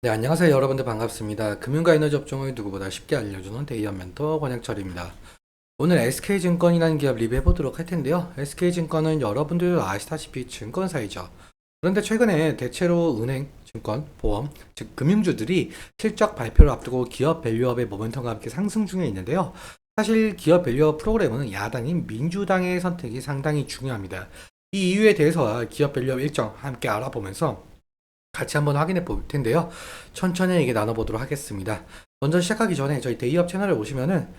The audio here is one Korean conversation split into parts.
네, 안녕하세요. 여러분들 반갑습니다. 금융과 에너지 업종을 누구보다 쉽게 알려주는 데이언 멘토 권혁철입니다. 오늘 SK증권이라는 기업 리뷰해 보도록 할 텐데요. SK증권은 여러분들도 아시다시피 증권사이죠. 그런데 최근에 대체로 은행, 증권, 보험, 즉 금융주들이 실적 발표를 앞두고 기업 밸류업의 모멘텀과 함께 상승 중에 있는데요. 사실 기업 밸류업 프로그램은 야당인 민주당의 선택이 상당히 중요합니다. 이 이유에 대해서 기업 밸류업 일정 함께 알아보면서 같이 한번 확인해 볼 텐데요. 천천히 얘기 나눠보도록 하겠습니다. 먼저 시작하기 전에 저희 데이업 채널에 오시면은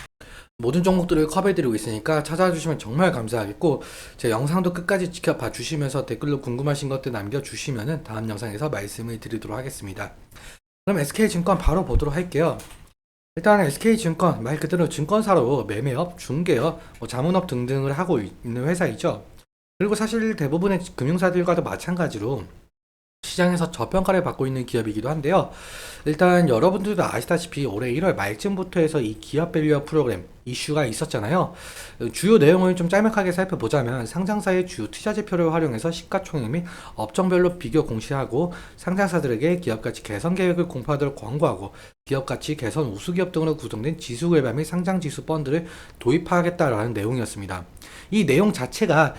모든 종목들을 커버해드리고 있으니까 찾아와 주시면 정말 감사하겠고, 제 영상도 끝까지 지켜봐 주시면서 댓글로 궁금하신 것들 남겨주시면은 다음 영상에서 말씀을 드리도록 하겠습니다. 그럼 SK증권 바로 보도록 할게요. 일단 SK증권 말 그대로 증권사로 매매업, 중개업, 자문업 등등을 하고 있는 회사이죠. 그리고 사실 대부분의 금융사들과도 마찬가지로 시장에서 저평가를 받고 있는 기업이기도 한데요. 일단 여러분들도 아시다시피 올해 1월 말쯤부터 해서 이 기업 밸류업 프로그램 이슈가 있었잖아요. 주요 내용을 좀 짤막하게 살펴보자면 상장사의 주요 투자지표를 활용해서 시가총액 및 업종별로 비교 공시하고 상장사들에게 기업가치 개선 계획을 공표하도록 권고하고 기업가치 개선 우수기업 등으로 구성된 지수개발 및 상장지수 펀드를 도입하겠다라는 내용이었습니다. 이 내용 자체가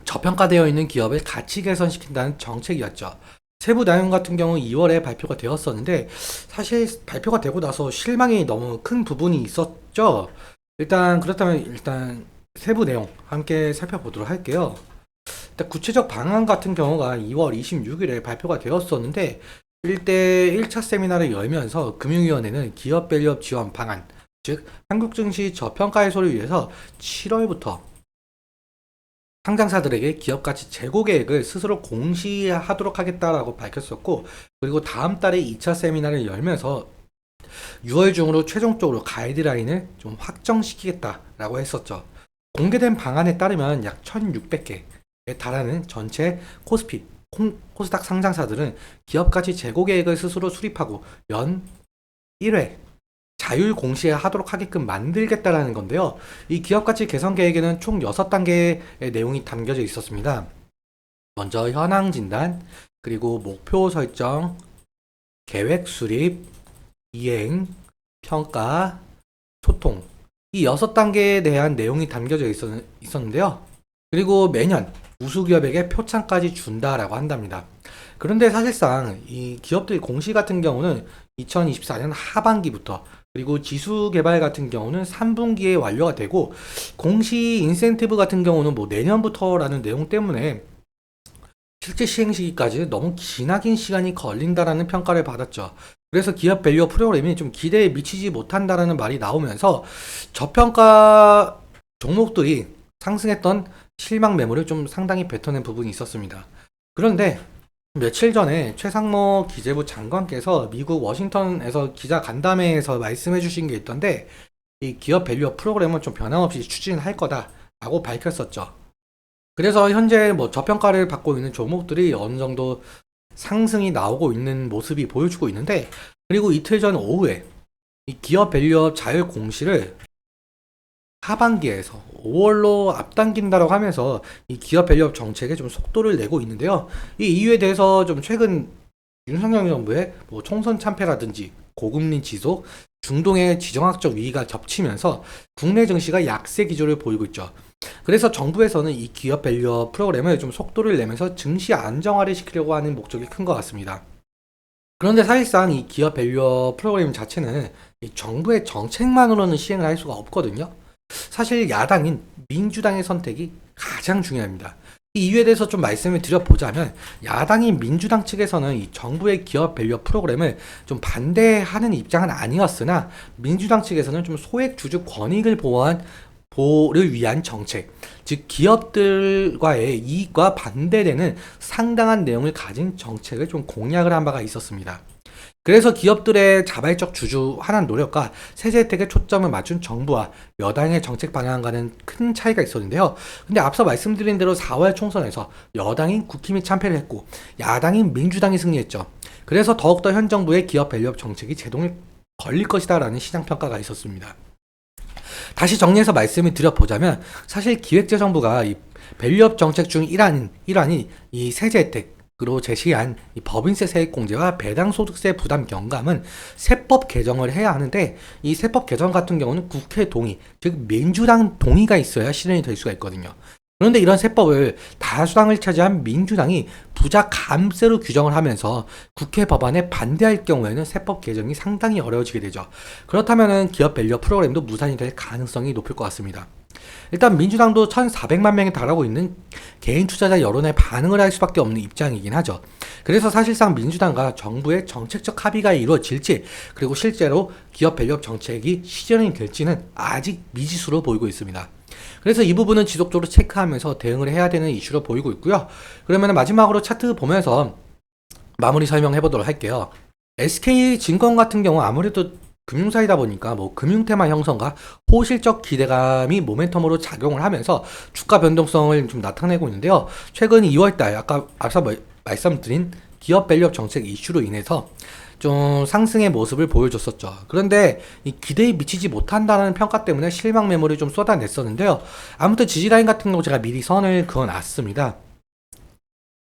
저평가되어 있는 기업을 가치 개선시킨다는 정책이었죠. 세부 내용 같은 경우 2월에 발표가 되었었는데 사실 발표가 되고 나서 실망이 너무 큰 부분이 있었죠. 일단 세부 내용 함께 살펴보도록 할게요. 일단 구체적 방안 같은 경우가 2월 26일에 발표가 되었었는데 1대 1차 세미나를 열면서 금융위원회는 기업 밸류업 지원 방안, 즉 한국 증시 저평가 해소를 위해서 7월부터 상장사들에게 기업 가치 재고 계획을 스스로 공시하도록 하겠다라고 밝혔었고, 그리고 다음 달에 2차 세미나를 열면서 6월 중으로 최종적으로 가이드라인을 좀 확정시키겠다라고 했었죠. 공개된 방안에 따르면 약 1,600개에 달하는 전체 코스피, 코스닥 상장사들은 기업 가치 재고 계획을 스스로 수립하고 연 1회 자율 공시하도록 하게끔 만들겠다라는 건데요. 이 기업가치 개선 계획에는 총 6단계의 내용이 담겨져 있었습니다. 먼저 현황 진단, 그리고 목표 설정, 계획 수립, 이행, 평가, 소통. 이 6단계에 대한 내용이 담겨져 있었는데요. 그리고 매년 우수기업에게 표창까지 준다라고 한답니다. 그런데 사실상 이 기업들 공시 같은 경우는 2024년 하반기부터, 그리고 지수 개발 같은 경우는 3분기에 완료가 되고, 공시 인센티브 같은 경우는 뭐 내년부터라는 내용 때문에 실제 시행 시기까지 너무 기나긴 시간이 걸린다라는 평가를 받았죠. 그래서 기업 밸류 프로그램이 좀 기대에 미치지 못한다라는 말이 나오면서 저평가 종목들이 상승했던 실망 매물을 좀 상당히 뱉어낸 부분이 있었습니다. 그런데 며칠 전에 최상모 기재부 장관께서 미국 워싱턴에서 기자 간담회에서 말씀해 주신 게 있던데, 이 기업 밸류업 프로그램은 좀 변함없이 추진할 거다라고 밝혔었죠. 그래서 현재 뭐 저평가를 받고 있는 종목들이 어느 정도 상승이 나오고 있는 모습이 보여주고 있는데, 그리고 이틀 전 오후에 이 기업 밸류업 자율 공시를 하반기에서 5월로 앞당긴다라고 하면서 이 기업 밸류업 정책에 좀 속도를 내고 있는데요. 이 이유에 대해서 좀 최근 윤석열 정부의 뭐 총선 참패라든지 고금리 지속, 중동의 지정학적 위기가 겹치면서 국내 증시가 약세 기조를 보이고 있죠. 그래서 정부에서는 이 기업 밸류업 프로그램을 좀 속도를 내면서 증시 안정화를 시키려고 하는 목적이 큰 것 같습니다. 그런데 사실상 이 기업 밸류업 프로그램 자체는 이 정부의 정책만으로는 시행을 할 수가 없거든요. 사실 야당인 민주당의 선택이 가장 중요합니다. 이 이유에 대해서 좀 말씀을 드려보자면, 야당인 민주당 측에서는 이 정부의 기업 밸류업 프로그램을 좀 반대하는 입장은 아니었으나, 민주당 측에서는 좀 소액 주주 권익을 보호를 위한 정책, 즉 기업들과의 이익과 반대되는 상당한 내용을 가진 정책을 좀 공약을 한 바가 있었습니다. 그래서 기업들의 자발적 주주환원 노력과 세제 혜택에 초점을 맞춘 정부와 여당의 정책 방향과는 큰 차이가 있었는데요. 근데 앞서 말씀드린 대로 4월 총선에서 여당인 국힘이 참패를 했고 야당인 민주당이 승리했죠. 그래서 더욱더 현 정부의 기업 밸류업 정책이 제동에 걸릴 것이다라는 시장 평가가 있었습니다. 다시 정리해서 말씀을 드려보자면, 사실 기획재정부가 이 밸류업 정책 중 일환인 이 세제 혜택, 으로 제시한 이 법인세 세액공제와 배당소득세 부담 경감은 세법 개정을 해야 하는데, 이 세법 개정 같은 경우는 국회 동의, 즉 민주당 동의가 있어야 실현이 될 수가 있거든요. 그런데 이런 세법을 다수당을 차지한 민주당이 부자 감세로 규정을 하면서 국회 법안에 반대할 경우에는 세법 개정이 상당히 어려워지게 되죠. 그렇다면 기업 밸류 프로그램도 무산이 될 가능성이 높을 것 같습니다. 일단 민주당도 1,400만 명에 달하고 있는 개인 투자자 여론에 반응을 할 수밖에 없는 입장이긴 하죠. 그래서 사실상 민주당과 정부의 정책적 합의가 이루어질지, 그리고 실제로 기업 밸류업 정책이 실현이 될지는 아직 미지수로 보이고 있습니다. 그래서 이 부분은 지속적으로 체크하면서 대응을 해야 되는 이슈로 보이고 있고요. 그러면 마지막으로 차트 보면서 마무리 설명해 보도록 할게요. SK증권 같은 경우 아무래도 금융사이다 보니까 뭐 금융테마 형성과 호실적 기대감이 모멘텀으로 작용을 하면서 주가 변동성을 좀 나타내고 있는데요. 최근 2월달 아까 앞서 말씀드린 기업 밸류업 정책 이슈로 인해서 좀 상승의 모습을 보여줬었죠. 그런데 이 기대에 미치지 못한다는 평가 때문에 실망 매물을 좀 쏟아냈었는데요. 아무튼 지지라인 같은 경우 제가 미리 선을 그어놨습니다.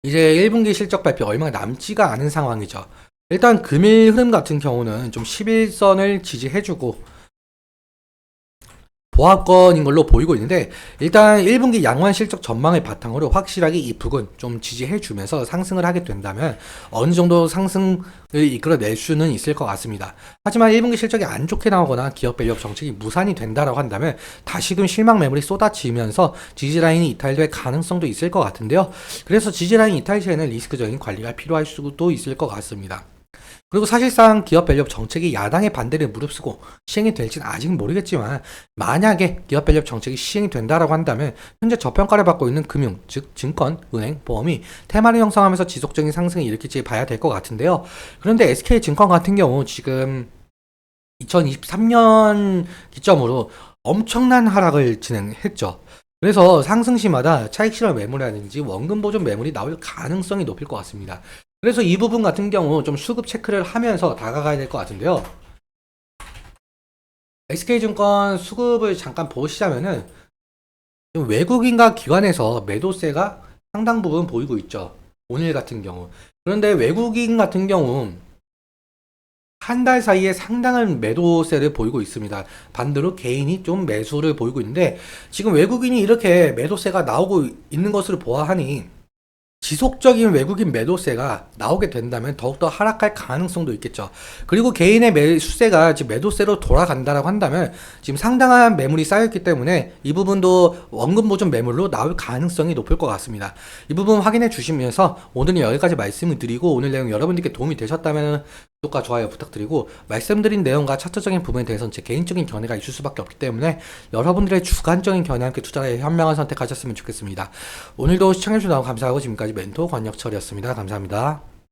이제 1분기 실적 발표 얼마 남지가 않은 상황이죠. 일단 금일 흐름 같은 경우는 좀 11선을 지지해주고 보합권인 걸로 보이고 있는데, 일단 1분기 양호한 실적 전망을 바탕으로 확실하게 이 부근 좀 지지해주면서 상승을 하게 된다면 어느 정도 상승을 이끌어낼 수는 있을 것 같습니다. 하지만 1분기 실적이 안 좋게 나오거나 기업 밸류업 정책이 무산이 된다라고 한다면 다시금 실망 매물이 쏟아지면서 지지라인이 이탈될 가능성도 있을 것 같은데요. 그래서 지지라인 이탈 시에는 리스크적인 관리가 필요할 수도 있을 것 같습니다. 그리고 사실상 기업 밸류업 정책이 야당의 반대를 무릅쓰고 시행이 될지는 아직 모르겠지만, 만약에 기업 밸류업 정책이 시행이 된다라고 한다면 현재 저평가를 받고 있는 금융, 즉 증권, 은행, 보험이 테마를 형성하면서 지속적인 상승을 일으킬지 봐야 될 것 같은데요. 그런데 SK증권 같은 경우 지금 2023년 기점으로 엄청난 하락을 진행했죠. 그래서 상승시마다 차익 실현 매물이라든지 원금 보존 매물이 나올 가능성이 높을 것 같습니다. 그래서 이 부분 같은 경우 좀 수급 체크를 하면서 다가가야 될 것 같은데요. SK증권 수급을 잠깐 보시자면은 좀 외국인과 기관에서 매도세가 상당 부분 보이고 있죠. 오늘 같은 경우. 그런데 외국인 같은 경우 한 달 사이에 상당한 매도세를 보이고 있습니다. 반대로 개인이 좀 매수를 보이고 있는데, 지금 외국인이 이렇게 매도세가 나오고 있는 것을 보아하니 지속적인 외국인 매도세가 나오게 된다면 더욱더 하락할 가능성도 있겠죠. 그리고 개인의 매수세가 지금 매도세로 돌아간다라고 한다면 지금 상당한 매물이 쌓였기 때문에 이 부분도 원금 보존 매물로 나올 가능성이 높을 것 같습니다. 이 부분 확인해 주시면서 오늘은 여기까지 말씀을 드리고, 오늘 내용 여러분들께 도움이 되셨다면 구독과 좋아요 부탁드리고, 말씀드린 내용과 차트적인 부분에 대해서는 제 개인적인 견해가 있을 수밖에 없기 때문에 여러분들의 주관적인 견해와 함께 투자에 현명한 선택하셨으면 좋겠습니다. 오늘도 시청해주셔서 감사하고, 지금까지 멘토 권혁철이었습니다. 감사합니다.